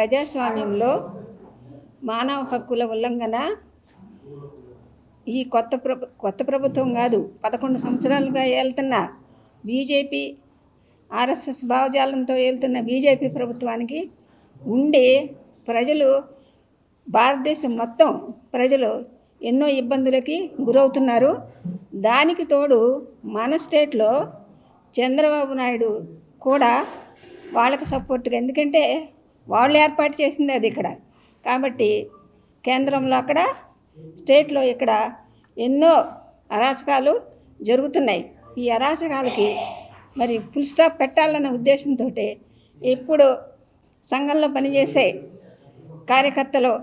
ప్రజాస్వామ్యంలో మానవ హక్కుల ఉల్లంఘన ఈ కొత్త ప్రభుత్వం కాదు, 11 సంవత్సరాలుగా ఏళ్తున్న బీజేపీ ఆర్ఎస్ఎస్ భావజాలంతో ఏళ్తున్న బీజేపీ ప్రభుత్వానికి ఉండి ప్రజలు, భారతదేశం మొత్తం ప్రజలు ఎన్నో ఇబ్బందులకి గురవుతున్నారు. దానికి తోడు మన స్టేట్లో చంద్రబాబు నాయుడు కూడా వాళ్ళకి సపోర్ట్గా, ఎందుకంటే వాళ్ళు ఏర్పాటు చేసింది అది ఇక్కడ కాబట్టి, కేంద్రంలో అక్కడ, స్టేట్లో ఇక్కడ ఎన్నో అరాచకాలు జరుగుతున్నాయి. ఈ అరాచకాలకి మరి ఫుల్ స్టాప్ పెట్టాలన్న ఉద్దేశంతో ఇప్పుడు సంఘంలో పనిచేసే కార్యకర్తలు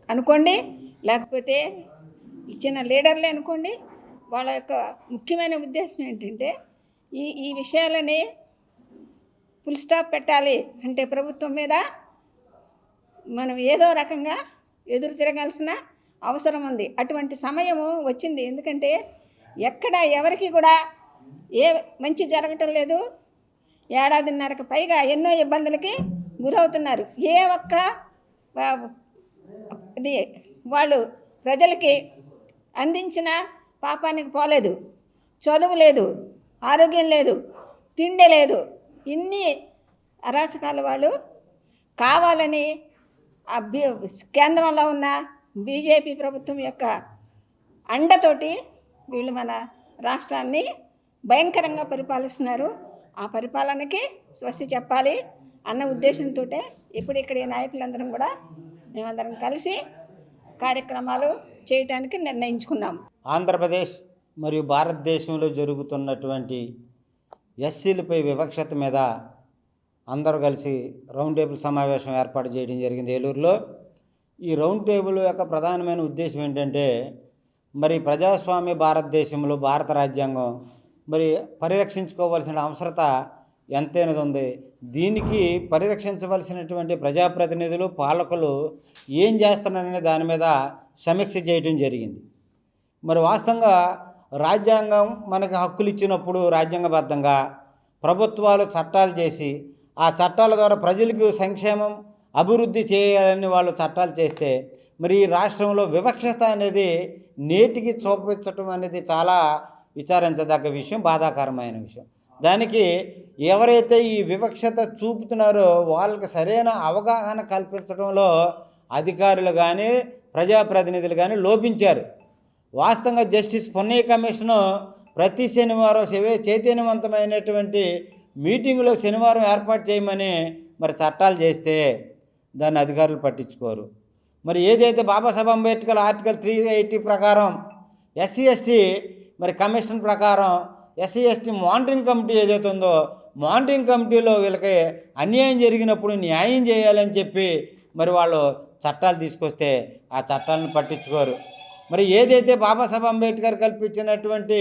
అనుకోండి, లేకపోతే ఇచ్చిన లీడర్లే అనుకోండి, వాళ్ళ యొక్క ముఖ్యమైన ఉద్దేశం ఏంటంటే ఈ విషయాలని ఫుల్ స్టాప్ పెట్టాలి అంటే ప్రభుత్వం మీద మనం ఏదో రకంగా ఎదురు తిరగాల్సిన అవసరం ఉంది. అటువంటి సమయము వచ్చింది. ఎందుకంటే ఎక్కడ ఎవరికి కూడా ఏ మంచి జరగటం లేదు. ఏడాదిన్నరకు పైగా ఎన్నో ఇబ్బందులకి గురవుతున్నారు. ఏ ఒక్క ఇది వాళ్ళు ప్రజలకి అందించిన పాపానికి పోలేదు. చదువు లేదు, ఆరోగ్యం లేదు, తిండి లేదు. ఇన్ని అరాచకాలు వాళ్ళు కావాలని కేంద్రంలో ఉన్న బీజేపీ ప్రభుత్వం యొక్క అండతోటి వీళ్ళు మన రాష్ట్రాన్ని భయంకరంగా పరిపాలిస్తున్నారు. ఆ పరిపాలనకి స్వస్తి చెప్పాలి అన్న ఉద్దేశంతో ఇప్పుడు ఇక్కడ ఈ నాయకులందరం కూడా మేమందరం కలిసి కార్యక్రమాలు చేయడానికి నిర్ణయించుకున్నాము. ఆంధ్రప్రదేశ్ మరియు భారతదేశంలో జరుగుతున్నటువంటి ఎస్సీలపై వివక్షత మీద అందరూ కలిసి రౌండ్ టేబుల్ సమావేశం ఏర్పాటు చేయడం జరిగింది ఏలూరులో. ఈ రౌండ్ టేబుల్ యొక్క ప్రధానమైన ఉద్దేశం ఏంటంటే, మరి ప్రజాస్వామ్య భారతదేశంలో భారత రాజ్యాంగం మరి పరిరక్షించుకోవాల్సిన అవసరత ఎంతైనది ఉంది. దీనికి పరిరక్షించవలసినటువంటి ప్రజాప్రతినిధులు, పాలకులు ఏం చేస్తున్నారనే దాని మీద సమీక్ష చేయడం జరిగింది. మరి వాస్తవంగా రాజ్యాంగం మనకి హక్కులు ఇచ్చినప్పుడు రాజ్యాంగబద్ధంగా ప్రభుత్వాలు చట్టాలు చేసి, ఆ చట్టాల ద్వారా ప్రజలకు సంక్షేమం, అభివృద్ధి చేయాలని వాళ్ళు చట్టాలు చేస్తే, మరి ఈ రాష్ట్రంలో వివక్షత అనేది నేటికి చూపించటం అనేది చాలా విచారించదగ్గ విషయం, బాధాకరమైన విషయం. దానికి ఎవరైతే ఈ వివక్షత చూపుతున్నారో వాళ్ళకి సరైన అవగాహన కల్పించడంలో అధికారులు కానీ ప్రజాప్రతినిధులు కానీ లోపించారు. వాస్తవంగా జస్టిస్ పొన్నయ్య కమిషను ప్రతి శనివారం చైతన్యవంతమైనటువంటి మీటింగులో శనివారం ఏర్పాటు చేయమని మరి చట్టాలు చేస్తే దాన్ని అధికారులు పట్టించుకోరు. మరి ఏదైతే బాబాసాహెబ్ అంబేద్కర్ ఆర్టికల్ 380 ప్రకారం ఎస్సీ ఎస్టీ మరి కమిషన్ ప్రకారం ఎస్సీ ఎస్టీ మానిటరింగ్ కమిటీ ఏదైతే ఉందో, మానిటరింగ్ కమిటీలో వీళ్ళకి అన్యాయం జరిగినప్పుడు న్యాయం చేయాలని చెప్పి మరి వాళ్ళు చట్టాలు తీసుకొస్తే ఆ చట్టాలను పట్టించుకోరు. మరి ఏదైతే బాబాసాహెబ్ అంబేద్కర్ కల్పించినటువంటి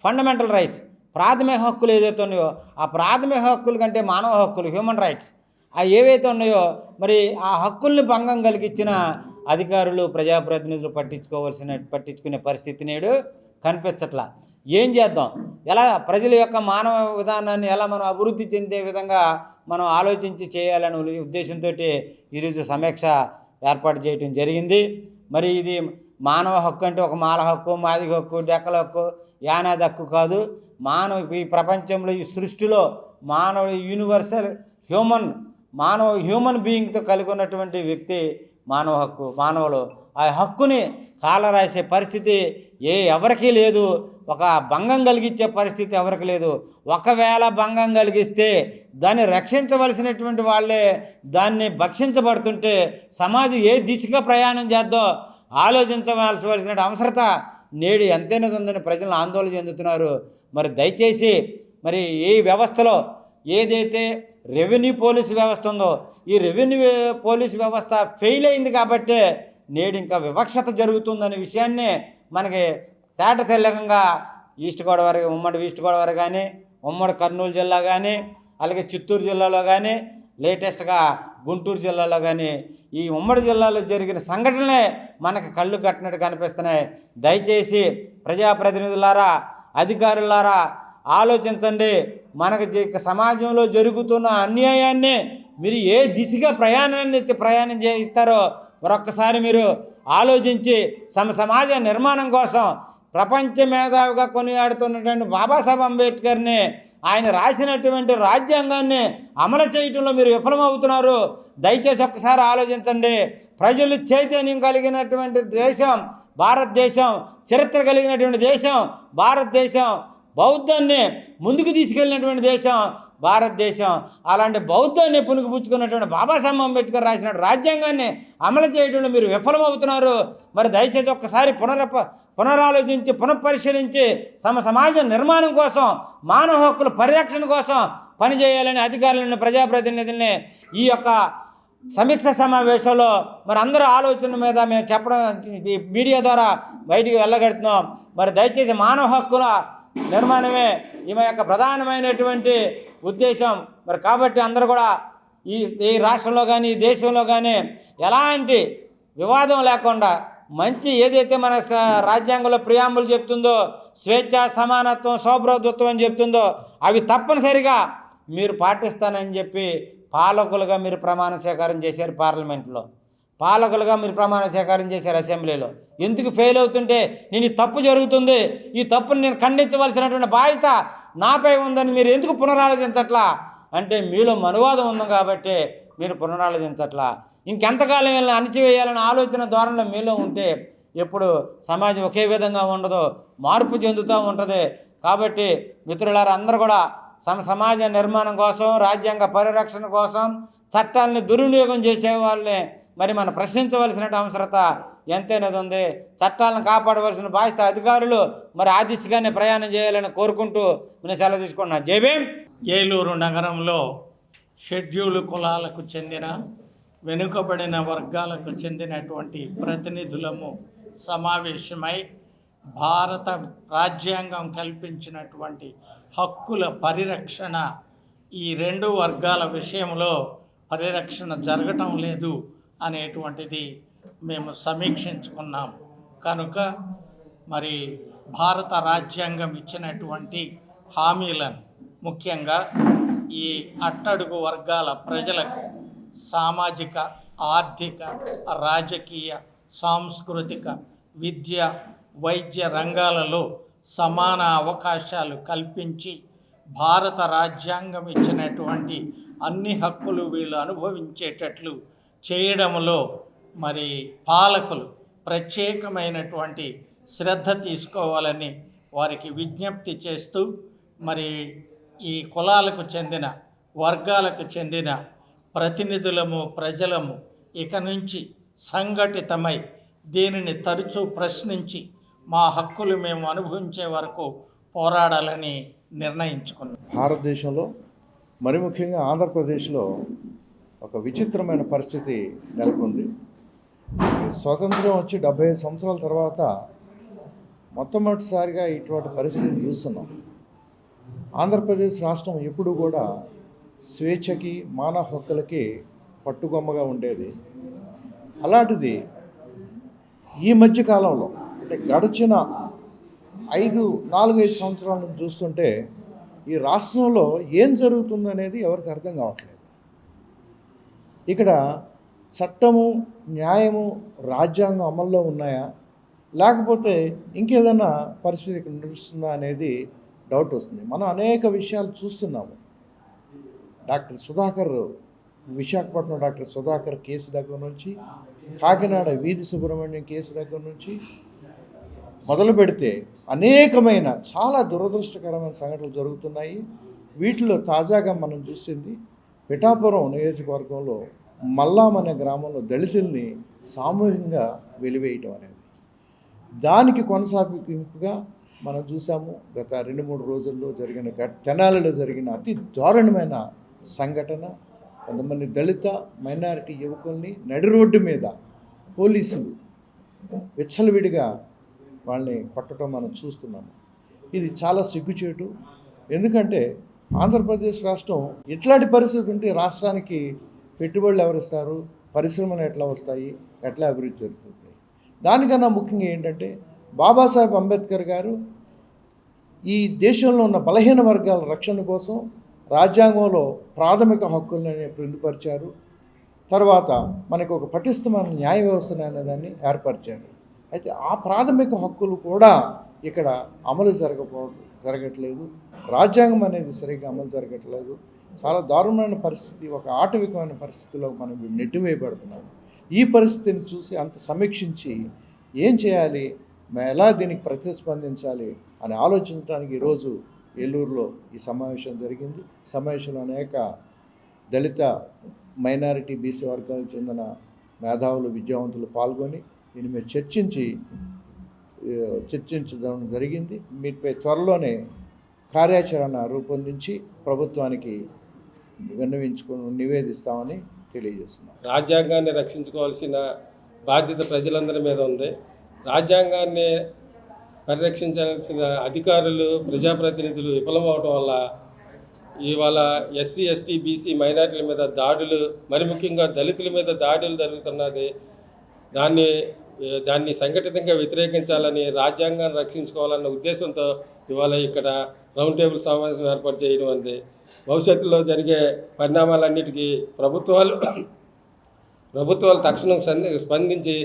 ఫండమెంటల్ రైట్స్, ప్రాథమిక హక్కులు ఏదైతే ఉన్నాయో, ఆ ప్రాథమిక హక్కుల కంటే మానవ హక్కులు, హ్యూమన్ రైట్స్ ఏవైతే ఉన్నాయో, మరి ఆ హక్కుల్ని భంగం కలిగించిన అధికారులు, ప్రజాప్రతినిధులు పట్టించుకునే పరిస్థితి నేడు కనిపించట్లా. ఏం చేద్దాం? ఎలా ప్రజల యొక్క మానవ విధానాన్ని ఎలా మనం అభివృద్ధి చెందే విధంగా మనం ఆలోచించి చేయాలనే ఉద్దేశంతో ఈరోజు సమీక్ష ఏర్పాటు చేయడం జరిగింది. మరి ఇది మానవ హక్కు అంటే ఒక మాల హక్కు, మాదిగ హక్కు, డెక్కల హక్కు, యానాది హక్కు కాదు. ఈ ప్రపంచంలో, ఈ సృష్టిలో మానవుడు యూనివర్సల్ హ్యూమన్ బీయింగ్తో కలిగి ఉన్నటువంటి వ్యక్తి మానవ హక్కు. మానవులు ఆ హక్కుని కాలరాసే పరిస్థితి ఎవరికీ లేదు. ఒక భంగం కలిగించే పరిస్థితి ఎవరికి లేదు. ఒకవేళ భంగం కలిగిస్తే దాన్ని రక్షించవలసినటువంటి వాళ్ళే దాన్ని భక్షించబడుతుంటే సమాజం ఏ దిశగా ప్రయాణం చేద్దో ఆలోచించవలసిన అవసరత నేడు ఎంతైనా ఉందని ప్రజలు ఆందోళన చెందుతున్నారు. మరి దయచేసి మరి ఈ వ్యవస్థలో ఏదైతే రెవెన్యూ పోలీసు వ్యవస్థ ఉందో, ఈ రెవెన్యూ పోలీసు వ్యవస్థ ఫెయిల్ అయింది కాబట్టే నేడు ఇంకా వివక్షత జరుగుతుందనే విషయాన్ని మనకి తేట తెల్లకంగా ఉమ్మడి ఈస్ట్ గోదావరి కానీ, ఉమ్మడి కర్నూలు జిల్లా కానీ, అలాగే చిత్తూరు జిల్లాలో కానీ, లేటెస్ట్గా గుంటూరు జిల్లాలో కానీ ఈ ఉమ్మడి జిల్లాలో జరిగిన సంఘటనలే మనకు కళ్ళు కట్టినట్టు కనిపిస్తున్నాయి. దయచేసి ప్రజాప్రతినిధులారా, అధికారులారా ఆలోచించండి. మనకు సమాజంలో జరుగుతున్న అన్యాయాన్ని మీరు ఏ దిశగా ప్రయాణం చేయిస్తారో మరొక్కసారి మీరు ఆలోచించి సమాజ నిర్మాణం కోసం ప్రపంచ మేధావిగా కొనియాడుతున్నటువంటి బాబాసాహెబ్ అంబేద్కర్ని ఆయన రాసినటువంటి రాజ్యాంగాన్ని అమలు చేయటంలో మీరు విఫలమవుతున్నారు. దయచేసి ఒక్కసారి ఆలోచించండి. ప్రజలు చైతన్యం కలిగినటువంటి దేశం భారతదేశం, చరిత్ర కలిగినటువంటి దేశం భారతదేశం, బౌద్ధాన్ని ముందుకు తీసుకెళ్ళినటువంటి దేశం భారతదేశం. అలాంటి బౌద్ధాన్ని పుణుకుపుచ్చుకున్నటువంటి బాబాసాహెబ్ అంబేద్కర్ రాసిన రాజ్యాంగాన్ని అమలు చేయడంలో మీరు విఫలమవుతున్నారు. మరి దయచేసి ఒక్కసారి పునరాలోచించి పునఃపరిశీలించి సమాజ నిర్మాణం కోసం, మానవ హక్కుల పరిరక్షణ కోసం పనిచేయాలని అధికారులను, ప్రజాప్రతినిధుల్ని ఈ యొక్క సమీక్ష సమావేశంలో మరి అందరూ ఆలోచన మీద మేము చెప్పడం మీడియా ద్వారా బయటికి వెళ్ళగడుతున్నాం. మరి దయచేసి మానవ హక్కుల నిర్మాణమే ఈమె యొక్క ప్రధానమైనటువంటి ఉద్దేశం. మరి కాబట్టి అందరూ కూడా ఈ రాష్ట్రంలో కానీ ఈ దేశంలో కానీ ఎలాంటి వివాదం లేకుండా మంచి ఏదైతే మన రాజ్యాంగంలో ప్రియాంబుల్ చెప్తుందో, స్వేచ్ఛ, సమానత్వం, సౌభ్రాతృత్వం అని చెప్తుందో అవి తప్పనిసరిగా మీరు పాటిస్తానని చెప్పి పాలకులుగా మీరు ప్రమాణ స్వీకారం చేశారు. పార్లమెంట్లో పాలకులుగా మీరు ప్రమాణ స్వీకారం చేశారు. అసెంబ్లీలో ఎందుకు ఫెయిల్ అవుతుంటే నేను ఈ తప్పు జరుగుతుంది, ఈ తప్పుని నేను ఖండించవలసినటువంటి బాధ్యత నాపై ఉందని మీరు ఎందుకు పునరాలోచించట్లా అంటే మీలో మనువాదం ఉంది కాబట్టి మీరు పునరాలోచించట్లా. ఇంకెంతకాలం వీళ్ళని అణిచివేయాలనే ఆలోచన ధోరణిలో మీలో ఉంటే ఎప్పుడు సమాజం ఒకే విధంగా ఉండదు, మార్పు చెందుతూ ఉంటుంది. కాబట్టి మిత్రులారా అందరూ కూడా సమాజ నిర్మాణం కోసం, రాజ్యాంగ పరిరక్షణ కోసం చట్టాలని దుర్వినియోగం చేసే వాళ్ళని మరి మనం ప్రశ్నించవలసిన అవసరత ఎంతైనది ఉంది. చట్టాలను కాపాడవలసిన బాధ్యత అధికారులు మరి ఆ దిశగానే ప్రయాణం చేయాలని కోరుకుంటూ నేను సెలవు తీసుకున్నా. జై భీమ్. ఏలూరు నగరంలో షెడ్యూల్ కులాలకు చెందిన, వెనుకబడిన వర్గాలకు చెందినటువంటి ప్రతినిధులము సమావేశమై భారత రాజ్యాంగం కల్పించినటువంటి హక్కుల పరిరక్షణ, ఈ రెండు వర్గాల విషయంలో పరిరక్షణ జరగటం లేదు అనేటువంటిది మేము సమీక్షించుకున్నాం. కనుక మరి భారత రాజ్యాంగం ఇచ్చినటువంటి హామీలను, ముఖ్యంగా ఈ అట్టడుగు వర్గాల ప్రజలకు సామాజిక, ఆర్థిక, రాజకీయ, సాంస్కృతిక, విద్య, వైద్య రంగాలలో సమాన అవకాశాలు కల్పించి భారత రాజ్యాంగం ఇచ్చినటువంటి అన్ని హక్కులు వీళ్ళు అనుభవించేటట్లు చేయడంలో మరి పాలకులు ప్రత్యేకమైనటువంటి శ్రద్ధ తీసుకోవాలని వారికి విజ్ఞప్తి చేస్తూ, మరి ఈ కులాలకు చెందిన, వర్గాలకు చెందిన ప్రతినిధులము, ప్రజలము ఇక నుంచి సంఘటితమై దీనిని తరచూ ప్రశ్నించి మా హక్కులు మేము అనుభవించే వరకు పోరాడాలని నిర్ణయించుకున్నాం. భారతదేశంలో మరి ముఖ్యంగా ఆంధ్రప్రదేశ్లో ఒక విచిత్రమైన పరిస్థితి నెలకొంది. స్వతంత్రం వచ్చి 75 సంవత్సరాల తర్వాత మొట్టమొదటిసారిగా ఇటువంటి పరిస్థితిని చూస్తున్నాం. ఆంధ్రప్రదేశ్ రాష్ట్రం ఎప్పుడు కూడా స్వేచ్ఛకి, మానవ హక్కులకి పట్టుకొమ్మగా ఉండేది. అలాంటిది ఈ మధ్య కాలంలో అంటే గడిచిన 4-5 సంవత్సరాల నుంచి చూస్తుంటే ఈ రాష్ట్రంలో ఏం జరుగుతుందనేది ఎవరికి అర్థం కావట్లేదు. ఇక్కడ చట్టము, న్యాయము, రాజ్యాంగం అమల్లో ఉన్నాయా, లేకపోతే ఇంకేదైనా పరిస్థితి ఇక్కడ నడుస్తుందా అనేది డౌట్ వస్తుంది. మనం అనేక విషయాలు చూస్తున్నాము. Doctor Sudhakar, Visakhapatnam doctor Sudhakar case దగ్గర నుంచి, కాకినాడ వీధి సుబ్రహ్మణ్యం కేసు దగ్గర నుంచి మొదలు పెడితే అనేకమైన చాలా దురదృష్టకరమైన సంఘటనలు జరుగుతున్నాయి. వీటిలో తాజాగా మనం చూసింది పిఠాపురం నియోజకవర్గంలో మల్లాం అనే గ్రామంలో దళితుల్ని సామూహికంగా వెలివేయటం అనేది. దానికి కొనసాగింపుగా మనం చూసాము గత 2-3 రోజుల్లో జరిగిన తెనాలిలో జరిగిన అతి దారుణమైన సంఘటన. కొంతమంది దళిత మైనారిటీ యువకుల్ని నడి రోడ్డు మీద పోలీసులు విచ్చలవిడిగా వాళ్ళని కొట్టడం మనం చూస్తున్నాము. ఇది చాలా సిగ్గుచేటు. ఎందుకంటే ఆంధ్రప్రదేశ్ రాష్ట్రం ఇట్లాంటి పరిస్థితి ఉంటే రాష్ట్రానికి పెట్టుబడులు ఎవరిస్తారు, పరిశ్రమలు ఎట్లా వస్తాయి, ఎట్లా అభివృద్ధి జరుగుతుంది? దానికన్నా ముఖ్యంగా ఏంటంటే బాబాసాహెబ్ అంబేద్కర్ గారు ఈ దేశంలో ఉన్న బలహీన వర్గాల రక్షణ కోసం రాజ్యాంగంలో ప్రాథమిక హక్కులని పొందుపరిచారు. తర్వాత మనకు ఒక పటిష్టమైన న్యాయ వ్యవస్థ అనేదాన్ని ఏర్పరిచారు. అయితే ఆ ప్రాథమిక హక్కులు కూడా ఇక్కడ అమలు జరగట్లేదు. రాజ్యాంగం అనేది సరిగ్గా అమలు జరగట్లేదు. చాలా దారుణమైన పరిస్థితి, ఒక ఆటవికమైన పరిస్థితిలో మనం నెట్టివేయబడుతున్నాం. ఈ పరిస్థితిని చూసి అంత సమీక్షించి ఏం చేయాలి, ఎలా దీనికి ప్రతిస్పందించాలి అని ఆలోచించడానికి ఈరోజు ఏలూరులో ఈ సమావేశం జరిగింది. సమావేశంలో అనేక దళిత, మైనారిటీ, బీసీ వర్గాలకు చెందిన మేధావులు, విద్యావంతులు పాల్గొని దీని మీద చర్చించడం జరిగింది. వీటిపై త్వరలోనే కార్యాచరణ రూపొందించి ప్రభుత్వానికి నివేదిస్తామని తెలియజేస్తున్నాం. రాజ్యాంగాన్ని రక్షించుకోవాల్సిన బాధ్యత ప్రజలందరి మీద ఉంది. రాజ్యాంగాన్ని పరిరక్షించాల్సిన అధికారులు, ప్రజాప్రతినిధులు విఫలమవటం వల్ల ఇవాళ ఎస్సీ, ఎస్టీ, బీసీ, మైనార్టీల మీద దాడులు, మరి ముఖ్యంగా దళితుల మీద దాడులు జరుగుతున్నది. దాన్ని సంఘటితంగా వ్యతిరేకించాలని, రాజ్యాంగాన్ని రక్షించుకోవాలన్న ఉద్దేశంతో ఇవాళ ఇక్కడ రౌండ్ టేబుల్ సమావేశం ఏర్పాటు చేయడం ఉంది. భవిష్యత్తులో జరిగే పరిణామాలన్నిటికీ ప్రభుత్వాలు తక్షణం స్పందించి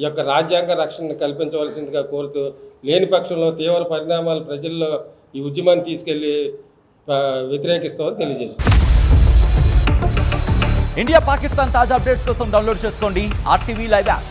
ఈ యొక్క రాజ్యాంగ రక్షణను కల్పించవలసిందిగా కోరుతూ, లేని పక్షంలో తీవ్ర పరిణామాలు ప్రజల్లో ఈ ఉద్యమాన్ని తీసుకెళ్లి వ్యతిరేకిస్తామని తెలియజేస్తాం. ఇండియా పాకిస్తాన్ తాజా అప్డేట్స్ కోసం డౌన్లోడ్ చేసుకోండి RTV లైవ్ యాప్.